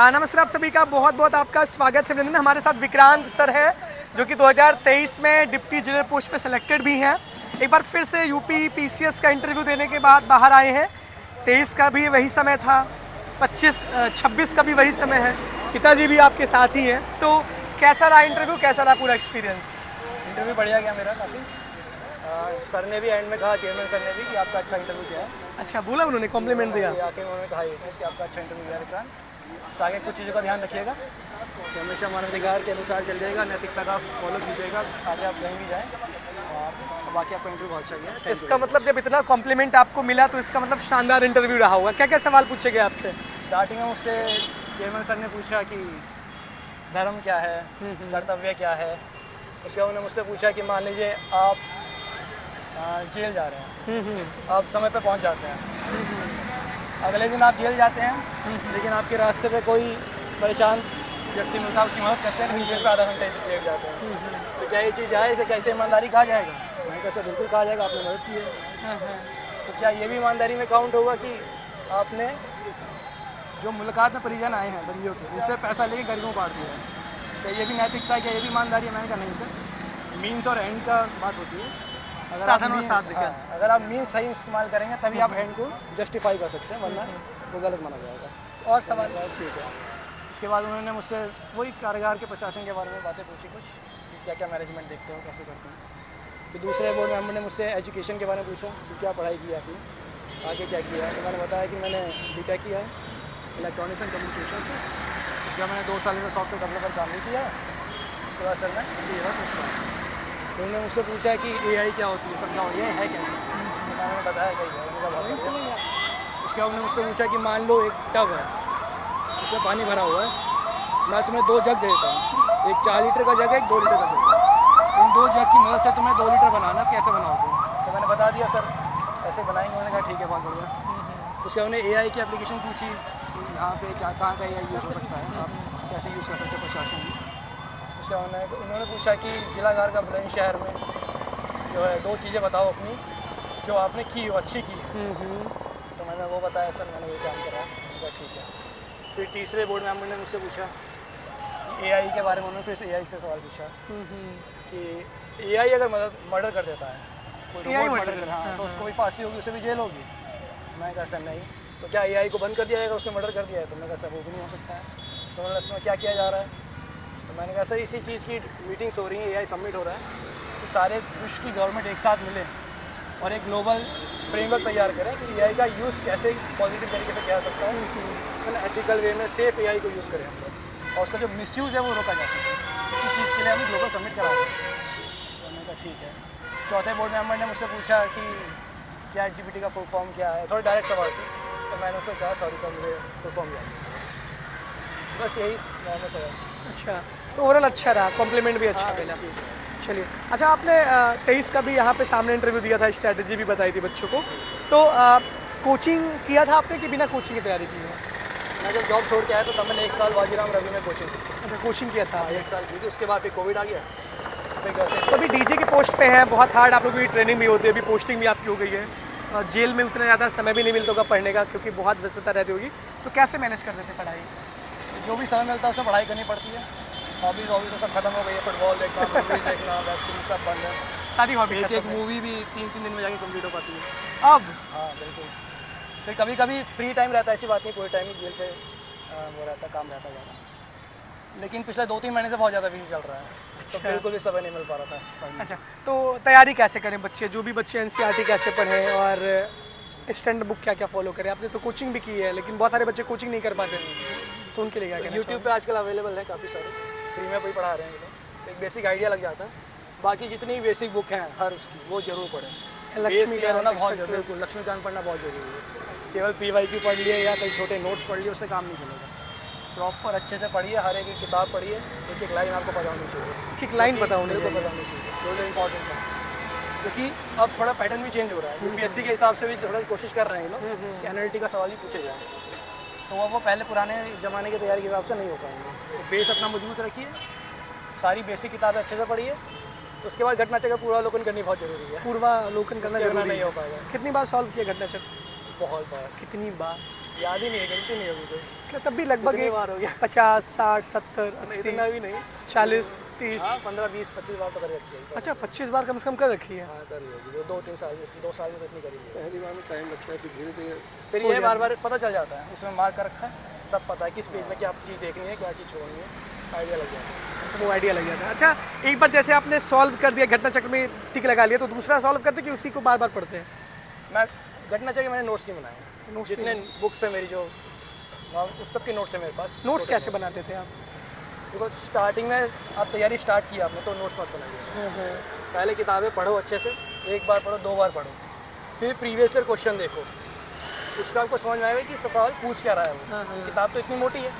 नमस्कार आप सभी का बहुत बहुत आपका स्वागत है। हमारे साथ विक्रांत सर है जो कि 2023 में डिप्टी जनरल पोस्ट पे सिलेक्टेड भी हैं। एक बार फिर से यूपी पीसीएस का इंटरव्यू देने के बाद बाहर आए हैं। 23 का भी वही समय था, 26 का भी वही समय है। पिताजी भी आपके साथ ही हैं, तो कैसा रहा इंटरव्यू, कैसा रहा पूरा एक्सपीरियंस? इंटरव्यू बढ़िया गया मेरा काफ़ी। सर ने भी एंड में कहा, चेयरमैन सर ने भी, कि आपका अच्छा इंटरव्यू किया है। अच्छा बोला, उन्होंने कॉम्प्लीमेंट दिया? आके उन्होंने कहा ये चीज़ कि आपका अच्छा इंटरव्यू किया विक्रांत। आगे कुछ चीज़ों का ध्यान रखिएगा कि हमेशा मानवाधिकार के अनुसार चल जाएगा, नैतिकता का फॉलो कीजिएगा, आगे आप कहीं भी जाएँ। और बाकी आपका इंटरव्यू बहुत अच्छा गया। इसका मतलब जब इतना कॉम्प्लीमेंट आपको मिला तो इसका मतलब शानदार इंटरव्यू रहा होगा। क्या क्या सवाल पूछे गए आपसे? स्टार्टिंग में मुझसे चेयरमैन सर ने पूछा कि धर्म क्या है, कर्तव्य क्या है। उसके बाद उन्होंने मुझसे पूछा कि मान लीजिए आप जेल जा रहे हैं, आप समय पे पहुंच जाते हैं, अगले दिन आप जेल जाते हैं, लेकिन आपके रास्ते पे कोई परेशान व्यक्ति मिलता है, उसकी मदद करते हैं, जेल पे आधा घंटे लेट जाते हैं, तो क्या ये चीज़ है, इसे कैसे ईमानदारी कहा जाएगा? मैंने कैसे बिल्कुल कहा जाएगा, आपने मदद की है। तो क्या ये भी ईमानदारी में काउंट होगा कि आपने जो मुलाकात में परिजन आए हैं बंदियों के, उससे पैसा लेके गरीबों को बांट दिया है? क्या ये भी नैतिकता है, क्या ये भी ईमानदारी है? मैंने कहा नहीं सर, मीन्स और एंड का बात होती है। साधन और साध्य का। अगर आप मीन्स सही इस्तेमाल करेंगे तभी आप एंड को जस्टिफाई कर सकते हैं, वरना वो गलत माना जाएगा। और सवाल? ठीक है। उसके बाद उन्होंने मुझसे वही कारागार के प्रशासन के बारे में बातें पूछी, कुछ कि क्या क्या मैनेजमेंट देखते हो, कैसे करते हैं। फिर दूसरे बोर्ड मेंबर ने मुझसे एजुकेशन के बारे में पूछा कि क्या पढ़ाई की है आपने, आगे क्या किया है। तो मैंने बताया कि मैंने बीटेक किया है इलेक्ट्रॉनिक्स एंड कम्युनिकेशन से। उसके बाद मैंने 2 साल से सॉफ्टवेयर डेवलपर काम नहीं किया। उसके बाद सर मैं ये पूछ रहा हूँ, तो उन्होंने मुझसे पूछा कि AI क्या होती है, समझाओ ये है क्या? तो मैंने बताया कहीं है, उसके बाद उन्होंने मुझसे पूछा कि मान लो एक टब है, उसमें पानी भरा हुआ है, मैं तुम्हें 2 जग दे देता हूँ, एक 4 लीटर का जग है, एक 2 लीटर का जग है। इन 2 जग की मदद से तुम्हें 2 लीटर बनाना, कैसे बनाओगे? तो मैंने बता दिया सर ऐसे बनाएंगे। उन्होंने कहा ठीक है, बहुत बढ़िया। उसके बाद उन्होंने AI की एप्लीकेशन पूछी कि यहाँ पे क्या कहाँ का AI यूज़ हो सकता है, आप कैसे यूज़ कर सकते हैं प्रशासन की। उसके बाद उन्होंने पूछा कि जिलागार का बुलंदशहर में जो है 2 चीज़ें बताओ अपनी जो आपने की हो, अच्छी की। तो मैंने वो बताया सर मैंने ये काम करा। उनका ठीक है। फिर तीसरे बोर्ड मेंबर ने मुझसे पूछा कि AI के बारे में। उन्होंने फिर से AI से सवाल पूछा कि AI अगर मर्डर कर देता है, कोई रोबोट मर्डर कर, हाँ, तो उसको भी फांसी होगी, उसे भी जेल होगी? मैं कहा सर नहीं। तो क्या AI को बंद कर दिया जाएगा, उसने मर्डर कर दिया है? तो मैं कहा सर वो भी नहीं हो सकता है। तो उन्होंने उसमें क्या किया जा रहा है? तो मैंने कहा सर इसी चीज़ की मीटिंग्स हो रही हैं, AI सबमिट हो रहा है कि सारे विश्व की गवर्नमेंट एक साथ मिले और एक ग्लोबल फ्रेमवर्क तैयार करें कि AI का यूज़ कैसे पॉजिटिव तरीके से किया जा सकता है, एथिकल वे में सेफ AI को यूज़ करें हम लोग, और उसका जो मिसयूज़ है वो रोका जा सके। इसी चीज़ के लिए हम ग्लोबल सबमिट करा रहे हैं। तो मैंने कहा ठीक है। चौथे बोर्ड मेंबर ने मुझसे पूछा कि ChatGPT का फुल फॉर्म क्या है, थोड़ा डायरेक्ट सवाल थी। तो मैंने उससे कहा सॉरी सर मुझे फुल फॉर्म याद नहीं। बस यही नॉर्मल सवाल। अच्छा, तो ओवरऑल अच्छा रहा, कॉम्प्लीमेंट भी अच्छा मिला। चलिए, अच्छा आपने 23 का भी यहाँ पे सामने इंटरव्यू दिया था, स्ट्रैटेजी भी बताई थी बच्चों को, तो कोचिंग किया था आपने कि बिना कोचिंग की तैयारी की है? मैं जब जॉब छोड़ के आया तो तब मैंने 1 साल बाजीराम रवि में कोचिंग की। अच्छा, कोचिंग किया था? 1 साल की थी। उसके बाद फिर कोविड आ गया, फिर कैसे तो अभी डीजे की पोस्ट पे है, बहुत हार्ड आप लोगों की ट्रेनिंग भी होती है, अभी पोस्टिंग भी आपकी हो गई है, जेल में उतना ज़्यादा समय भी नहीं मिलता होगा पढ़ने का क्योंकि बहुत व्यस्तता रहती होगी, तो कैसे मैनेज कर देते पढ़ाई? जो भी समय मिलता है उसमें पढ़ाई करनी पड़ती है। हॉबीज़ तो सब खत्म हो गई है, फुटबॉल देखना, मूवीज़ देखना, वेब सीरीज सब बंद है। सारी हॉबी एक मूवी भी 3-3 दिन में जाके कंप्लीट हो पाती है अब? हाँ बिल्कुल। फिर कभी कभी फ्री टाइम रहता है, ऐसी बात नहीं पूरे टाइम ही जेल पे वो रहता, काम रहता है ज़्यादा। लेकिन पिछले 2-3 महीने से बहुत ज़्यादा बिजी चल रहा है। अच्छा। तो बिल्कुल भी समय नहीं मिल पा रहा था। अच्छा, तो तैयारी कैसे करें बच्चे, जो भी बच्चे NCERT कैसे पढ़ें और स्टैंड बुक क्या क्या फॉलो करें? आपने तो कोचिंग भी की है, लेकिन बहुत सारे बच्चे कोचिंग नहीं कर पाते, तो उनके लिए क्या कहना? यूट्यूब पे आजकल अवेलेबल है काफ़ी सारे, फ्री में भी पढ़ा रहे हैं ये लोग, एक बेसिक आइडिया लग जाता है। बाकी जितनी बेसिक बुक हैं हर उसकी वो जरूर पढ़ें। लक्ष्मी पढ़ना बहुत जरूरी है, बिल्कुल लक्ष्मीकांत पढ़ना बहुत जरूरी है। केवल PYQ पढ़ लिए या कई छोटे नोट्स पढ़ लिए उससे काम नहीं चलेगा। प्रॉपर अच्छे से पढ़िए, हर एक किताब पढ़िए, एक एक लाइन आपको पता होनी चाहिए। एक लाइन बताओ बिल्कुल पता होनी चाहिए, जो इंपॉर्टेंट है, क्योंकि अब थोड़ा पैटर्न भी चेंज हो रहा है। UPSC के हिसाब से भी थोड़ा कोशिश कर रहे हैं ये लोग कि एनालिटिकल सवाल ही पूछे जाए, तो वो पहले पुराने ज़माने की तैयारी के हिसाब से नहीं हो पाएंगे। तो बेस अपना मजबूत रखिए, सारी बेसिक किताबें अच्छे से पढ़िए, उसके बाद घटना चक्र पूर्वावलोकन करनी बहुत जरूरी है। पूर्वावलोकन करना जरूरी नहीं हो पाएगा। कितनी बार सॉल्व किया घटना चक्र? बहुत बार। कितनी बार? याद ही नहीं है, गिनती नहीं होगी कोई। मतलब तब भी लगभग कितनी बार हो गया? 50, 60, 70, 80, इतना भी नहीं, 40, 30। हाँ 15, 20, 25 बार तो कर रखी है। अच्छा 25 बार कम से कम कर रखी है। हाँ कर ली होगी, 2-3 साल, 2 साल में तो इतनी करी है। पहली बार में टाइम लगता है, फिर धीरे धीरे फिर ये बार बार पता चल जाता है, इसमें मार्क कर रखा है, सब पता है किस पेज में क्या चीज़ देखनी है, क्या चीज़ छोड़नी है, आइडिया लग जाता है। अच्छा वो आइडिया लग जाता है। अच्छा एक बार जैसे आपने सॉल्व कर दिया, घटना चक्र में टिक लगा लिया, तो दूसरा सॉल्व करते कि उसी को बार बार पढ़ते हैं? मैं घटना चाहिए मैंने नोट्स नहीं बनाए, नोट्स जितने बुक्स है मेरी जो उस सब के नोट्स है मेरे पास। नोट्स कैसे बनाते थे आप? देखो स्टार्टिंग में आप तैयारी स्टार्ट किया आपने तो नोट्स मत बनाइए, पहले किताबें पढ़ो अच्छे से, एक बार पढ़ो, 2 बार पढ़ो, फिर प्रीवियस ईयर क्वेश्चन देखो, उससे आपको समझ में आएगा कि सवाल पूछ क्या रहा है वो। किताब तो इतनी मोटी है,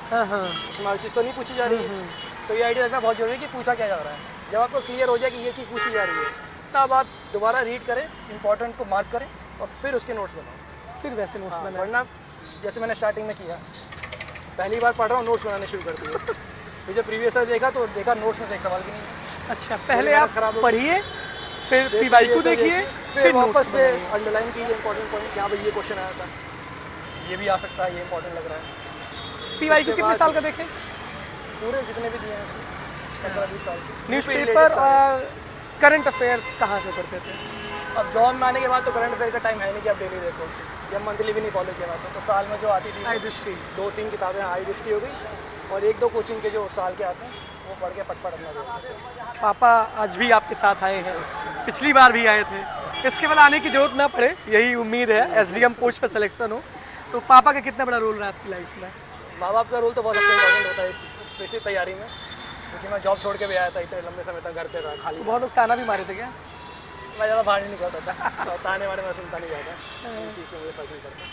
उसमें हर चीज़ तो नहीं पूछी जा रही है, तो ये आइडिया रखना बहुत जरूरी है कि पूछा क्या जा रहा है। जब आपको क्लियर हो जाए कि ये चीज़ पूछी जा रही है, तब आप दोबारा रीड करें, इंपॉर्टेंट को मार्क करें और फिर उसके नोट्स बनाओ। फिर वैसे नोट्स बनाए? वरना जैसे मैंने स्टार्टिंग में किया, पहली बार पढ़ रहा हूँ नोट्स बनाने शुरू कर दिए, फिर जब प्रीवियस ईयर देखा तो देखा नोट्स में से एक सवाल भी नहीं है। अच्छा पहले मेरा आप खराब हो पढ़िए, फिर पीवाईक्यू देखिए, फिर वापस नोट्स से अंडरलाइन कीजिए इंपॉर्टेंट पॉइंट, क्या भाई ये क्वेश्चन आया था, ये भी आ सकता है, ये इंपॉर्टेंट लग रहा है। पीवाईक्यू कितने साल का देखें? पूरे जितने भी दिए हैं उसमें 15-20 साल के। न्यूज़पेपर और करंट अफेयर्स कहाँ से करते थे? अब जॉब में आने के बाद तो करंट अफेयर का टाइम है नहीं कि आप डेली देखो, या मंथली भी नहीं फॉलो किया था, तो साल में जो आती थी आई दृष्टि। 2-3 किताबें आई दृष्टि हो गई और 1-2 कोचिंग के जो साल के आते हैं वो पढ़ के फटफट अपना दे। पापा आज भी आपके साथ आए हैं, पिछली बार भी आए थे, इसके बाद आने की जरूरत ना पड़े, यही उम्मीद है। एसडीएम पोस्ट पर सिलेक्शन हो, तो पापा का कितना बड़ा रोल रहा है आपकी लाइफ में? माँ बाप का रोल तो बहुत अच्छा इंपॉर्टेंट होता है, स्पेशली तैयारी में, क्योंकि मैं जॉब छोड़ के भी आया था, इतने लंबे समय तक घर पे रहा खाली। बहुत लोग ताना भी मारे थे क्या? मैं ज़्यादा बाहर नहीं निकलता था, तो ताने वाने मैं सुनता नहीं जाता, इस चीज़ से मुझे फर्क नहीं पड़ता।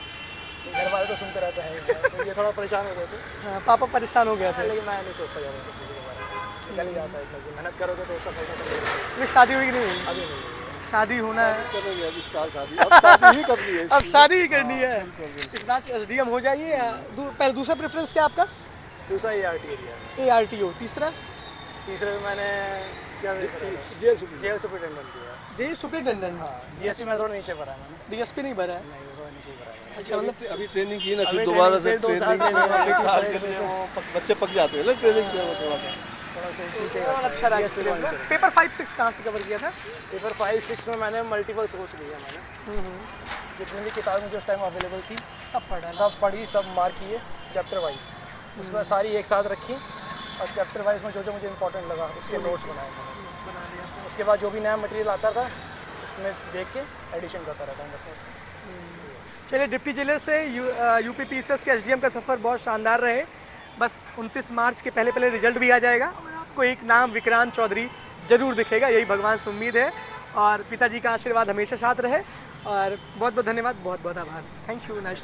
घर वाले तो सुनते रहते हैं, तो ये थोड़ा परेशान हो गए थे। हाँ, पापा परेशान हो गया थे। लेकिन मैं नहीं सोचता ज़्यादा कुछ चीज़ों के बारे में, निकल ही जाता है इतना कि मेहनत करोगे तो सफलता तो मिलेगी। ये शादी हुई कि नहीं हुई? अभी नहीं हुई। शादी होना है, करोगे अभी साल शादी, अब शादी ही करनी है। अब शादी ही करनी है। इस बार से एसडीएम हो जाइए या पहले दूसरा प्रेफरेंस क्या आपका? दूसरा ART एरिया है। ARTO। तीसरा? तीसरे में मैंने क्या जेल सुप्रीम। जेल सुपरिटेंडेंट किया। जेई सुपरिटेंडेंट। हाँ DSP में थोड़ा नीचे पड़ा है मैंने, डीएसपी नहीं भरा है? नहीं वो थोड़ा नीचे ही पड़ा है। अच्छा मतलब अभी ट्रेनिंग की ना, अभी फिर दोबारा से ट्रेनिंग से 2 साल ट्रेनिंग के लिए एक साल के लिए वो बच्चे पक जाते हैं ना ट्रेनिंग से, वो थोड़ा सा। थोड़ा सा नीचे ही और रखा है। अच्छा रहा DSP को एक्सपीरियंस। नीचे। पेपर 5-6 कहाँ से कवर किया था? पेपर 5-6 में मैंने मल्टीपल सोर्स लिया मैंने, जितनी भी किताबें मुझे उस टाइम अवेलेबल थी सब पढ़ा ना? सब पढ़ी, सब मार्क किए चैप्टर वाइज, उसमें सारी एक साथ रखी और चैप्टर वाइज में जो जो मुझे इंपॉर्टेंट लगा उसके नोट्स बनाए मैंने। बना लिया। उसके बाद जो भी नया मटेरियल आता था उसमें देख के एडिशन करता रहता हूँ बस मैं। चलिए डिप्टी जेलर से यूपी पीसीएस के एसडीएम का सफ़र बहुत शानदार रहे। बस 29 मार्च के पहले पहले रिजल्ट भी आ जाएगा और आपको एक नाम विक्रांत चौधरी जरूर दिखेगा, यही भगवान से उम्मीद है। और पिताजी का आशीर्वाद हमेशा साथ रहे और बहुत बहुत धन्यवाद, बहुत बहुत आभार। Thank you. नाइस।